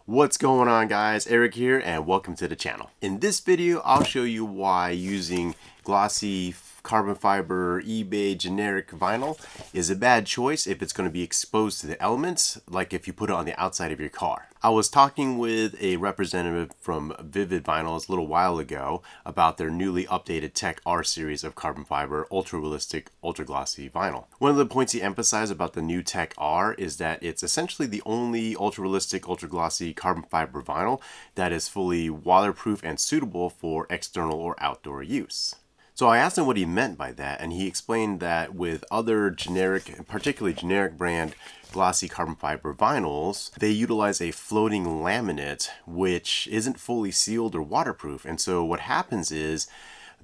What's going on, guys? Eric here and welcome to the channel. In this video I'll show you why using glossy carbon fiber eBay generic vinyl is a bad choice if it's going to be exposed to the elements, like if you put it on the outside of your car. I was talking with a representative from Vivid Vinyls a little while ago about their newly updated Tech R series of carbon fiber ultra realistic ultra glossy vinyl. One of the points he emphasized about the new Tech R is that it's essentially the only ultra realistic ultra glossy carbon fiber vinyl that is fully waterproof and suitable for external or outdoor use. So I asked him what he meant by that, and he explained that with other generic, particularly generic brand glossy carbon fiber vinyls, they utilize a floating laminate which isn't fully sealed or waterproof. And so what happens is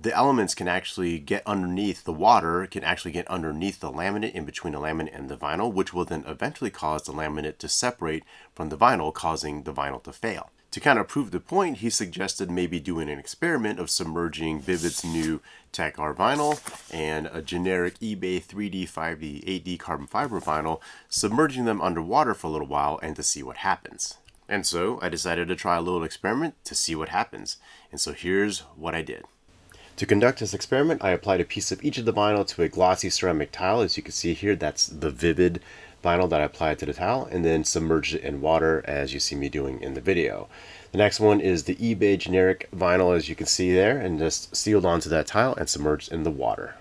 the elements can actually get underneath the water, can actually get underneath the laminate, in between the laminate and the vinyl, which will then eventually cause the laminate to separate from the vinyl, causing the vinyl to fail. To kind of prove the point, he suggested maybe doing an experiment of submerging Vivid's new Tech R vinyl and a generic eBay 3D, 5D, 8D carbon fiber vinyl, submerging them underwater for a little while and to see what happens. And so I decided to try a little experiment to see what happens. And so here's what I did. To conduct this experiment, I applied a piece of each of the vinyl to a glossy ceramic tile. As you can see here, that's the Vivid vinyl that I applied to the towel, and then submerged it in water as you see me doing in the video. The next one is the eBay generic vinyl, as you can see there, and just sealed onto that tile and submerged in the water.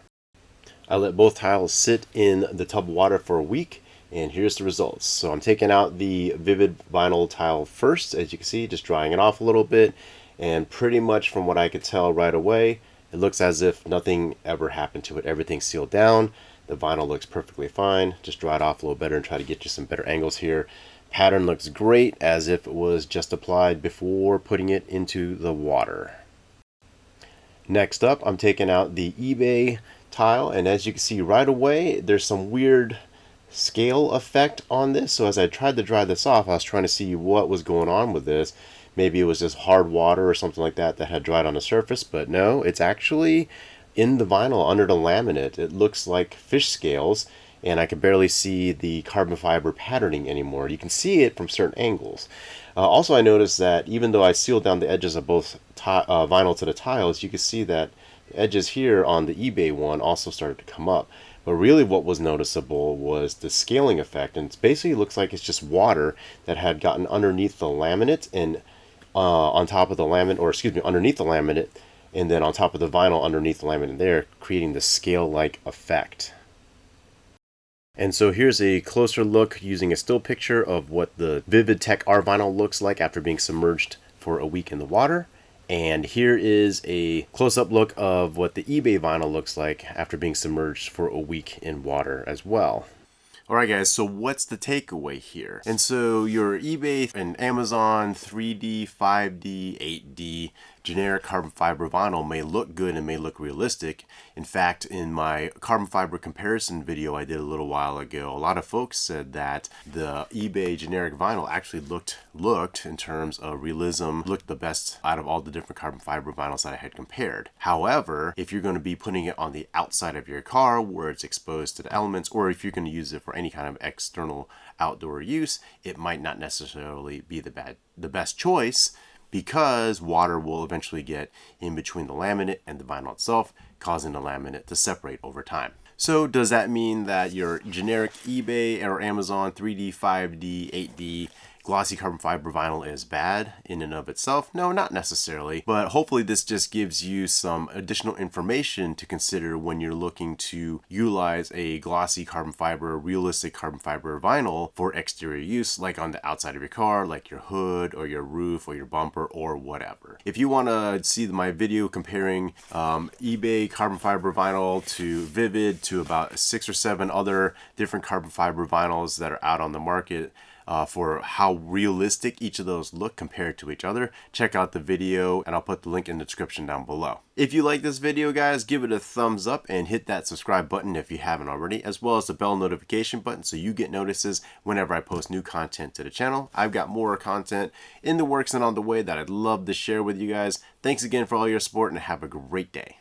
I let both tiles sit in the tub of water for a week, and here's the results. So I'm taking out the Vivid vinyl tile first, as you can see, just drying it off a little bit, and pretty much from what I could tell right away, it looks as if nothing ever happened to it. Everything's sealed down. The vinyl looks perfectly fine. Just dry it off a little better and try to get you some better angles here. Pattern looks great, as if it was just applied before putting it into the water. Next up, I'm taking out the eBay tile, and as you can see right away, there's some weird scale effect on this. So as I tried to dry this off, I was trying to see what was going on with this. Maybe it was just hard water or something like that that had dried on the surface, but no, it's actually in the vinyl under the laminate. It looks like fish scales, and I can barely see the carbon fiber patterning anymore. You can see it from certain angles. Also, I noticed that even though I sealed down the edges of both vinyl to the tiles, you can see that the edges here on the eBay one also started to come up. But really what was noticeable was the scaling effect, and it basically looks like it's just water that had gotten underneath the laminate and on top of the laminate, or excuse me, underneath the laminate, and then on top of the vinyl underneath the laminate there, creating the scale-like effect. And so here's a closer look using a still picture of what the Vivid Tech R vinyl looks like after being submerged for a week in the water. And here is a close-up look of what the eBay vinyl looks like after being submerged for a week in water as well. Alright guys, so what's the takeaway here? And so your eBay and Amazon 3D, 5D, 8D generic carbon fiber vinyl may look good and may look realistic. In fact, in my carbon fiber comparison video I did a little while ago, a lot of folks said that the eBay generic vinyl actually looked in terms of realism, looked the best out of all the different carbon fiber vinyls that I had compared. However, if you're going to be putting it on the outside of your car where it's exposed to the elements, or if you're going to use it for any kind of external outdoor use, it might not necessarily be the best choice, because water will eventually get in between the laminate and the vinyl itself, causing the laminate to separate over time. So does that mean that your generic eBay or Amazon 3D, 5D, 8D glossy carbon fiber vinyl is bad in and of itself? No, not necessarily, but hopefully this just gives you some additional information to consider when you're looking to utilize a glossy carbon fiber, realistic carbon fiber vinyl for exterior use, like on the outside of your car, like your hood or your roof or your bumper or whatever. If you want to see my video comparing eBay carbon fiber vinyl to Vivid to about 6 or 7 other different carbon fiber vinyls that are out on the market, for how realistic each of those look compared to each other, check out the video, and I'll put the link in the description down below. If you like this video, guys, give it a thumbs up and hit that subscribe button if you haven't already, as well as the bell notification button so you get notices whenever I post new content to the channel. I've got more content in the works and on the way that I'd love to share with you guys. Thanks again for all your support, and have a great day.